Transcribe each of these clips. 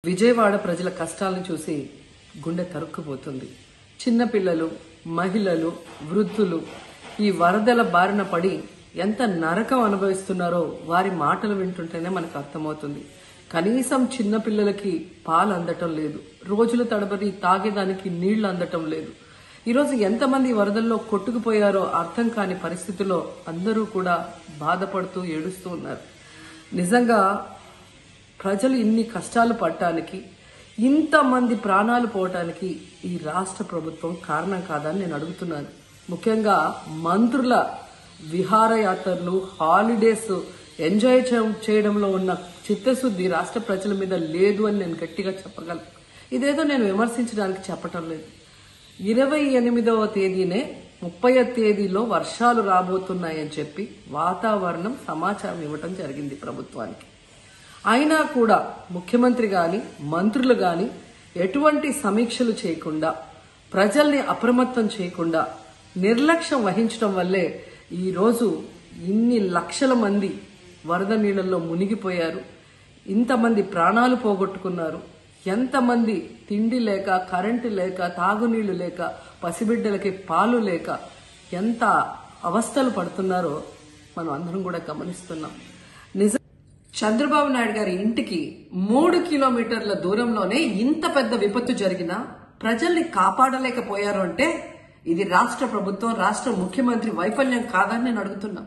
విజయవాడ ప్రజల కష్టాలను చూసి గుండె తరుక్కుపోతుంది. చిన్నపిల్లలు, మహిళలు, వృద్ధులు ఈ వరదల బారిన పడి ఎంత నరకం అనుభవిస్తున్నారో వారి మాటలు వింటుంటేనే మనకు అర్థమవుతుంది. కనీసం చిన్నపిల్లలకి పాలు అందటం లేదు, రోజుల తడబడి తాగేదానికి నీళ్లు అందటం లేదు. ఈరోజు ఎంతమంది వరదల్లో కొట్టుకుపోయారో అర్థం కాని పరిస్థితుల్లో అందరూ కూడా బాధపడుతూ ఏడుస్తూ ఉన్నారు. నిజంగా ప్రజలు ఇన్ని కష్టాలు పడటానికి, ఇంతమంది ప్రాణాలు పోవటానికి ఈ రాష్ట్ర ప్రభుత్వం కారణం కాదని నేను అడుగుతున్నాను. ముఖ్యంగా మంత్రుల విహారయాత్రలు, హాలిడేస్ ఎంజాయ్ చేయడంలో ఉన్న చిత్తశుద్ధి రాష్ట్ర ప్రజల మీద లేదు అని నేను గట్టిగా చెప్పగలను. ఇదేదో నేను విమర్శించడానికి చెప్పటం లేదు. 28వ తేదీనే 30వ తేదీలో వర్షాలు రాబోతున్నాయని చెప్పి వాతావరణం సమాచారం ఇవ్వటం జరిగింది ప్రభుత్వానికి. అయినా కూడా ముఖ్యమంత్రి గాని, మంత్రులు గాని ఎటువంటి సమీక్షలు చేయకుండా, ప్రజల్ని అప్రమత్తం చేయకుండా నిర్లక్ష్యం వహించడం వల్లే ఈరోజు ఇన్ని లక్షల మంది వరద నీళ్లలో మునిగిపోయారు. ఇంతమంది ప్రాణాలు పోగొట్టుకున్నారు. ఎంతమంది తిండి లేక, కరెంటు లేక, తాగునీళ్లు లేక, పసిబిడ్డలకి పాలు లేక ఎంత అవస్థలు పడుతున్నారో మనం అందరం కూడా గమనిస్తున్నాం. చంద్రబాబు నాయుడు గారి ఇంటికి 3 కిలోమీటర్ల దూరంలోనే ఇంత పెద్ద విపత్తు జరిగినా ప్రజల్ని కాపాడలేకపోయారు అంటే ఇది రాష్ట్ర ప్రభుత్వం, రాష్ట్ర ముఖ్యమంత్రి వైఫల్యం కాదని నేను అడుగుతున్నా.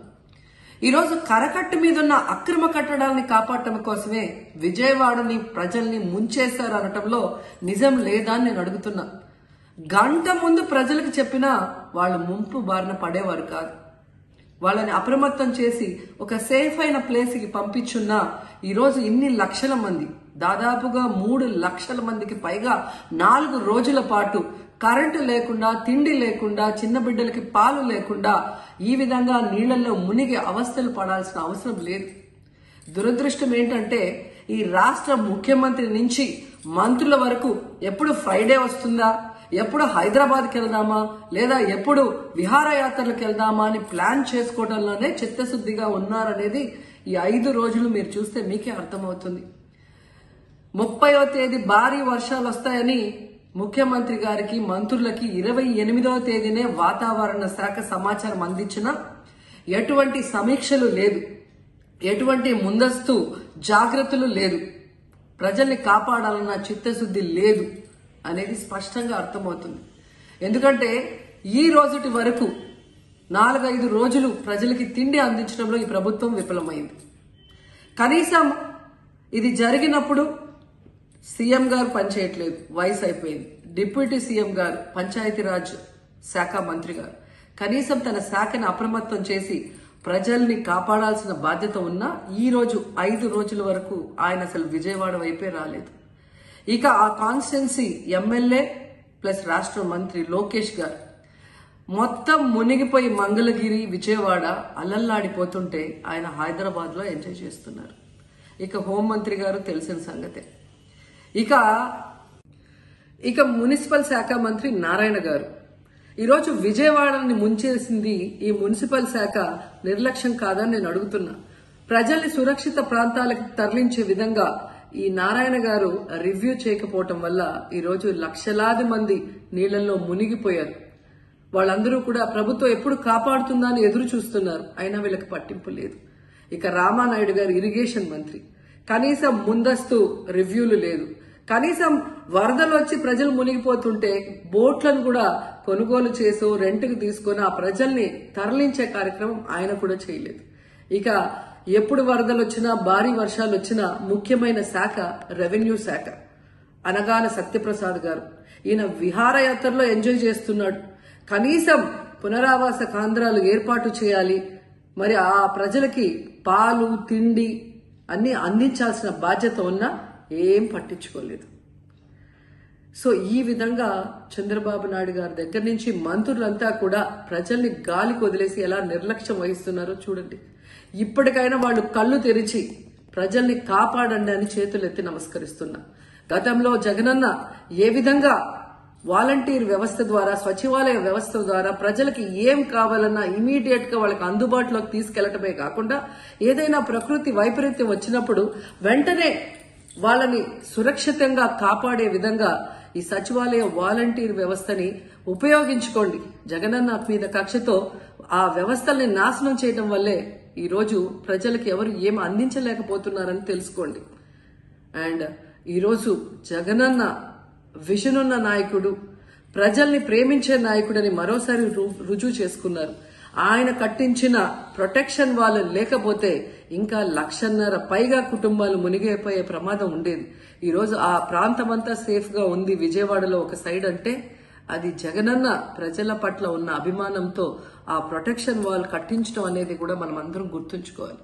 ఈరోజు కరకట్టు మీదున్న అక్రమ కట్టడాలని కాపాడటం కోసమే విజయవాడని ప్రజల్ని ముంచేశారు అనటంలో నిజం లేదా అని నేను అడుగుతున్నా. గంట ముందు ప్రజలకు చెప్పినా వాళ్ళు ముంపు బారిన పడేవారు కాదు. వాళ్ళని అప్రమత్తం చేసి ఒక సేఫ్ అయిన ప్లేస్ కి పంపించున్నా ఈరోజు ఇన్ని లక్షల మంది, దాదాపుగా 3 లక్షల మందికి పైగా 4 రోజుల పాటు కరెంటు లేకుండా, తిండి లేకుండా, చిన్న బిడ్డలకి పాలు లేకుండా ఈ విధంగా నీళ్లలో మునిగి అవస్థలు పడాల్సిన అవసరం లేదు. దురదృష్టం ఏంటంటే ఈ రాష్ట్ర ముఖ్యమంత్రి నుంచి మంత్రుల వరకు ఎప్పుడు ఫ్రైడే వస్తుందా, ఎప్పుడు హైదరాబాద్కి వెళ్దామా, లేదా ఎప్పుడు విహారయాత్రలకు వెళ్దామా అని ప్లాన్ చేసుకోవడంలోనే చిత్తశుద్ధిగా ఉన్నారనేది ఈ 5 రోజులు మీరు చూస్తే మీకే అర్థమవుతుంది. 30వ తేదీ భారీ వర్షాలు వస్తాయని ముఖ్యమంత్రి గారికి, మంత్రులకి 28వ తేదీనే వాతావరణ శాఖ సమాచారం అందించినా ఎటువంటి సమీక్షలు లేదు, ఎటువంటి ముందస్తు జాగ్రత్తలు లేదు, ప్రజల్ని కాపాడాలన్న చిత్తశుద్ధి లేదు అనేది స్పష్టంగా అర్థమవుతుంది. ఎందుకంటే ఈ రోజుటి వరకు 4-5 రోజులు ప్రజలకి తిండి అందించడంలో ఈ ప్రభుత్వం విఫలమైంది. కనీసం ఇది జరిగినప్పుడు సీఎం గారు పనిచేయట్లేదు, వయసు అయిపోయింది. డిప్యూటీ సీఎం గారు, పంచాయతీరాజ్ శాఖ మంత్రి గారు కనీసం తన శాఖను అప్రమత్తం చేసి ప్రజల్ని కాపాడాల్సిన బాధ్యత ఉన్నా ఈ రోజు 5 రోజుల వరకు ఆయన అసలు విజయవాడ వైపే రాలేదు. ఇక ఆ కాన్స్టిట్యున్సీ ఎమ్మెల్యే ప్లస్ రాష్ట్ర మంత్రి లోకేష్ గారు మొత్తం మునిగిపోయి మంగళగిరి, విజయవాడ అలల్లాడిపోతుంటే ఆయన హైదరాబాద్ లో ఎంజాయ్ చేస్తున్నారు. ఇక హోంమంత్రి గారు తెలిసిన సంగతే. ఇక మున్సిపల్ శాఖ మంత్రి నారాయణ గారు ఈరోజు విజయవాడని ముంచేసింది ఈ మున్సిపల్ శాఖ నిర్లక్ష్యం కాదని నేను అడుగుతున్నా. ప్రజల్ని సురక్షిత ప్రాంతాలకు తరలించే విధంగా ఈ నారాయణ గారు రివ్యూ చేయకపోవటం వల్ల ఈరోజు లక్షలాది మంది నీళ్లలో మునిగిపోయారు. వాళ్ళందరూ కూడా ప్రభుత్వం ఎప్పుడు కాపాడుతుందా అని ఎదురు చూస్తున్నారు. అయినా వీళ్ళకి పట్టింపు లేదు. ఇక రామానాయుడు గారు ఇరిగేషన్ మంత్రి, కనీసం ముందస్తు రివ్యూలు లేదు. కనీసం వరదలు వచ్చి ప్రజలు మునిగిపోతుంటే బోట్లను కూడా కొనుగోలు చేసో రెంట్కి తీసుకొని ఆ ప్రజల్ని తరలించే కార్యక్రమం ఆయన కూడా చేయలేదు. ఇక ఎప్పుడు వరదలు వచ్చినా, భారీ వర్షాలు వచ్చినా ముఖ్యమైన శాఖ రెవెన్యూ శాఖ. అనగాన సత్యప్రసాద్ గారు ఈయన విహారయాత్రలో ఎంజాయ్ చేస్తున్నాడు. కనీసం పునరావాస కేంద్రాలు ఏర్పాటు చేయాలి, మరి ఆ ప్రజలకి పాలు, తిండి అన్ని అందించాల్సిన బాధ్యత ఉన్నా ఏం పట్టించుకోలేదు. సో ఈ విధంగా చంద్రబాబు నాయుడు గారి దగ్గర నుంచి మంత్రులంతా కూడా ప్రజల్ని గాలికి వదిలేసి ఎలా నిర్లక్ష్యం వహిస్తున్నారో చూడండి. ఇప్పటికైనా వాళ్ళు కళ్ళు తెరిచి ప్రజల్ని కాపాడండి అని చేతులెత్తి నమస్కరిస్తున్నా. గతంలో జగనన్న ఏ విధంగా వాలంటీర్ వ్యవస్థ ద్వారా, సచివాలయ వ్యవస్థ ద్వారా ప్రజలకి ఏం కావాలన్నా ఇమీడియట్ గా వాళ్ళకి అందుబాటులోకి తీసుకెళ్లటమే కాకుండా ఏదైనా ప్రకృతి వైపరీత్యం వచ్చినప్పుడు వెంటనే వాళ్ళని సురక్షితంగా కాపాడే విధంగా ఈ సచివాలయ వాలంటీర్ వ్యవస్థని ఉపయోగించుకోండి. జగనన్న మీద కక్షతో ఆ వ్యవస్థల్ని నాశనం చేయడం వల్లే ఈ రోజు ప్రజలకు ఎవరు ఏం అందించలేకపోతున్నారని తెలుసుకోండి. అండ్ ఈరోజు జగనన్న విజన్ ఉన్న నాయకుడు, ప్రజల్ని ప్రేమించే నాయకుడని మరోసారి రుజువు చేసుకున్నారు. ఆయన కట్టించిన ప్రొటెక్షన్ వాళ్ళు లేకపోతే ఇంకా 1,50,000 పైగా కుటుంబాలు మునిగిపోయే ప్రమాదం ఉండేది. ఈరోజు ఆ ప్రాంతమంతా సేఫ్ గా ఉంది విజయవాడలో ఒక సైడ్ అంటే అది జగనన్న ప్రజల పట్ల ఉన్న అభిమానంతో ఆ ప్రొటెక్షన్ వాల్ కట్టించడం అనేది కూడా మనం అందరం గుర్తుంచుకోవాలి.